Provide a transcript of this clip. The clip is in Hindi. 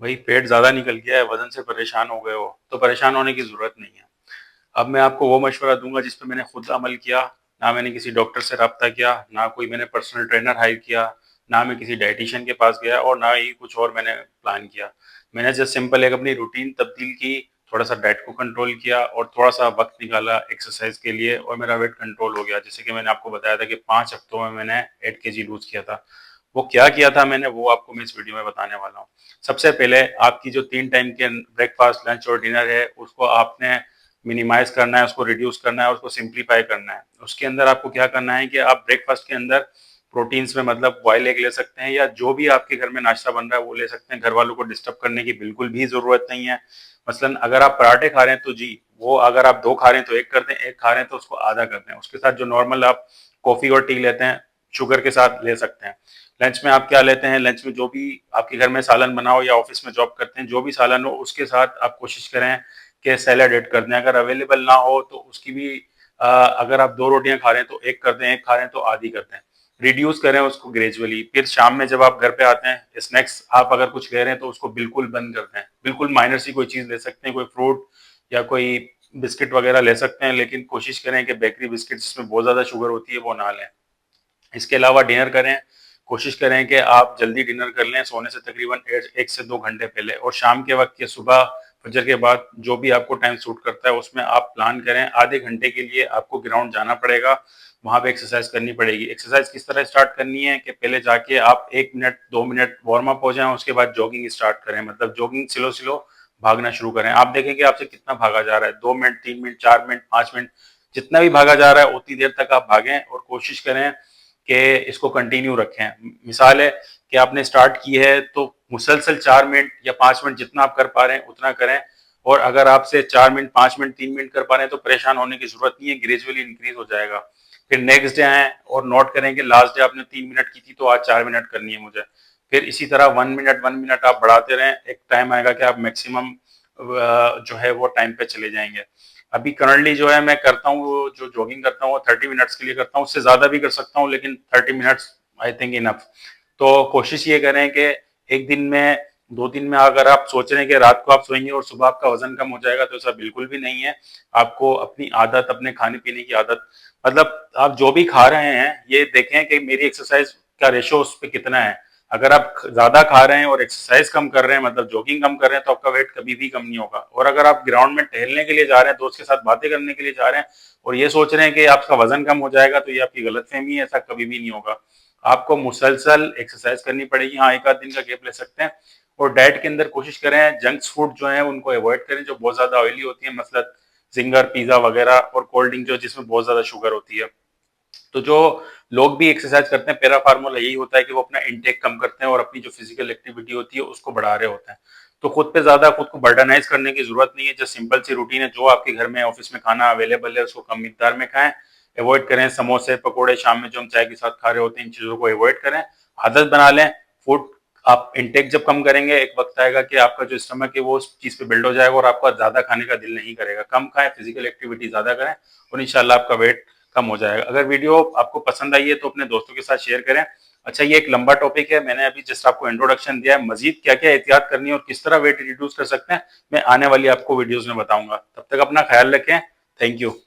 वही पेट ज़्यादा निकल गया है, वज़न से परेशान हो गए हो, तो परेशान होने की ज़रूरत नहीं है। अब मैं आपको वो मशवरा दूँगा जिस पे मैंने खुद अमल किया, ना मैंने किसी डॉक्टर से राब्ता किया, ना कोई मैंने पर्सनल ट्रेनर हायर किया, ना मैं किसी डायटीशियन के पास गया और ना ही कुछ और मैंने प्लान किया। मैंने जस्ट सिंपल एक अपनी रूटीन तब्दील की, थोड़ा-सा डाइट को कंट्रोल किया और थोड़ा-सा वक़्त निकाला एक्सरसाइज़ के लिए और मेरा वेट कंट्रोल हो गया। जैसे कि मैंने आपको बताया था कि 5 हफ्तों में मैंने 8 केजी लूज़ किया था। वो क्या किया था मैंने, वो आपको मैं इस वीडियो में बताने वाला हूँ। सबसे पहले आपकी जो 3 टाइम के ब्रेकफ़ास्ट, लंच और डिनर है, उसको आपने मिनिमाइज़ करना है, उसको रिड्यूस करना है, उसको सिम्प्लीफाई करना है। उसके अंदर आपको क्या करना है कि आप ब्रेकफ़ास्ट के अंदर प्रोटीन्स में मतलब बॉयल एग ले सकते हैं या जो भी आपके घर में नाश्ता बन रहा है वो ले सकते हैं। घर वालों को डिस्टर्ब करने की बिल्कुल भी ज़रूरत नहीं है। मसलन अगर आप पराठे खा रहे हैं तो जी, वो अगर आप 2 खा रहे हैं तो 1 कर दें, 1 खा रहे हैं तो उसको आधा कर दें। उसके साथ जो नॉर्मल आप कॉफ़ी और टी लेते हैं, शुगर के साथ ले सकते हैं। लंच में आप क्या लेते हैं, लंच में जो भी आपके घर में सालन बना हो या ऑफ़िस में जॉब करते हैं, जो भी सालन हो उसके साथ आप कोशिश करें कि सैलेड ऐड कर दें। अगर अवेलेबल ना हो तो उसकी भी अगर आप 2 रोटियाँ खा रहे हैं तो 1 कर दें, 1 खा रहे हैं तो आधी कर दें। रिड्यूस करें उसको ग्रेजुअली। फिर शाम में जब आप घर पे आते हैं, स्नैक्स आप अगर कुछ ले रहे हैं तो उसको बिल्कुल बंद कर दें। बिल्कुल माइनर सी कोई चीज़ ले सकते हैं, कोई फ्रूट या कोई बिस्किट वगैरह ले सकते हैं, लेकिन कोशिश करें कि बेकरी बिस्किट जिसमें बहुत ज़्यादा शुगर होती है वो ना लें। इसके अलावा डिनर करें, कोशिश करें कि आप जल्दी डिनर कर लें सोने से तकरीबन 1 से 2 घंटे पहले और शाम के वक़्त या सुबह फजर के बाद जो भी आपको टाइम सूट करता है उसमें आप प्लान करें। आधे घंटे के लिए आपको ग्राउंड जाना पड़ेगा, वहाँ पे एक्सरसाइज़ करनी पड़ेगी। एक्सरसाइज़ किस तरह स्टार्ट करनी है कि पहले जाके आप 1 मिनट, 2 मिनट वार्म अप हो जाएँ, उसके बाद जॉगिंग स्टार्ट करें, मतलब जॉगिंग स्लो-स्लो भागना शुरू करें। आप देखेंगे आपसे कितना भागा जा रहा है, 2 मिनट, 3 मिनट, 4 मिनट, 5 मिनट, जितना भी भागा जा रहा है उतनी देर तक आप भागें और कोशिश करें कि इसको कंटिन्यू रखें। मिसाल है कि आपने स्टार्ट की है तो मुसलसल 4 मिनट या 5 मिनट जितना आप कर पा रहे हैं उतना करें और अगर आपसे 4 मिनट, 5 मिनट, 3 मिनट कर पा रहे हैं तो परेशान होने की ज़रूरत नहीं है, ग्रेजुअली इंक्रीज़ हो जाएगा। फिर नेक्स्ट डे आएँ और नोट करें कि लास्ट डे आपने 3 मिनट की थी तो आज 4 मिनट करनी है मुझे। फिर इसी तरह 1 मिनट आप बढ़ाते रहें, एक टाइम आएगा कि आप मैक्सिमम जो है वो टाइम पे चले जाएँगे। अभी करंटली जो है मैं करता हूँ, वो जो जॉगिंग करता हूँ वो 30 मिनट्स के लिए करता हूँ, उससे ज़्यादा भी कर सकता हूँ लेकिन 30 मिनट्स आई थिंक इनफ। तो कोशिश ये करें कि एक दिन में, 2 दिन में अगर आप सोच रहे हैं कि रात को आप सोएंगे और सुबह आपका वजन कम हो जाएगा तो ऐसा बिल्कुल भी नहीं है। आपको अपनी आदत, अपने खाने-पीने की आदत, मतलब आप जो भी खा रहे हैं ये देखें कि मेरी एक्सरसाइज का रेशो उस पे कितना है। अगर आप ज़्यादा खा रहे हैं और एक्सरसाइज कम कर रहे हैं, मतलब जॉगिंग कम कर रहे हैं, तो आपका वेट कभी भी कम नहीं होगा। और अगर आप ग्राउंड में टहलने के लिए जा रहे हैं, दोस्त के साथ बातें करने के लिए जा रहे हैं और ये सोच रहे हैं कि आपका वजन कम हो जाएगा, तो ये आपकी गलतफहमी है, ऐसा कभी भी नहीं होगा। आपको मुसलसल एक्सरसाइज करनी पड़ेगी। हाँ, 1 आध दिन का गैप ले सकते हैं और डाइट के अंदर कोशिश करें जंक्स फूड जो है उनको अवॉइड करें, जो बहुत ज़्यादा ऑयली होती है, मसलन ज़िंगर, पिज़्ज़ा वगैरह और कोल्ड ड्रिंक जो जिसमें बहुत ज़्यादा शुगर होती है। तो जो लोग भी एक्सरसाइज करते हैं, पैरा फार्मूला यही होता है कि वो अपना इंटेक कम करते हैं और अपनी जो फिजिकल एक्टिविटी होती है उसको बढ़ा रहे होते हैं। तो खुद पे ज्यादा खुद को बर्डनाइज करने की जरूरत नहीं है। जो सिंपल सी रूटीन है, जो आपके घर में ऑफिस में खाना अवेलेबल है उसको कम मिकदार में खाएं। अवॉइड करें समोसे पकोड़े, शाम में जो हम चाय के साथ खा रहे होते हैं, इन चीजों को अवॉइड करें। आदत बना लें। फूड आप इंटेक जब कम करेंगे, एक वक्त आएगा कि आपका जो स्टमक है वो उस चीज पे बिल्ड हो जाएगा और आपका ज्यादा खाने का दिल नहीं करेगा। कम खाएं, फिजिकल एक्टिविटी ज्यादा करें और इंशाल्लाह आपका वेट कम हो जाएगा। अगर वीडियो आपको पसंद आई है तो अपने दोस्तों के साथ शेयर करें। अच्छा, ये एक लंबा टॉपिक है, मैंने अभी जस्ट आपको इंट्रोडक्शन दिया है। मजीद क्या क्या एहतियात करनी है और किस तरह वेट रिड्यूस कर सकते हैं, मैं आने वाली आपको वीडियोस में बताऊंगा। तब तक अपना ख्याल रखें। Thank you.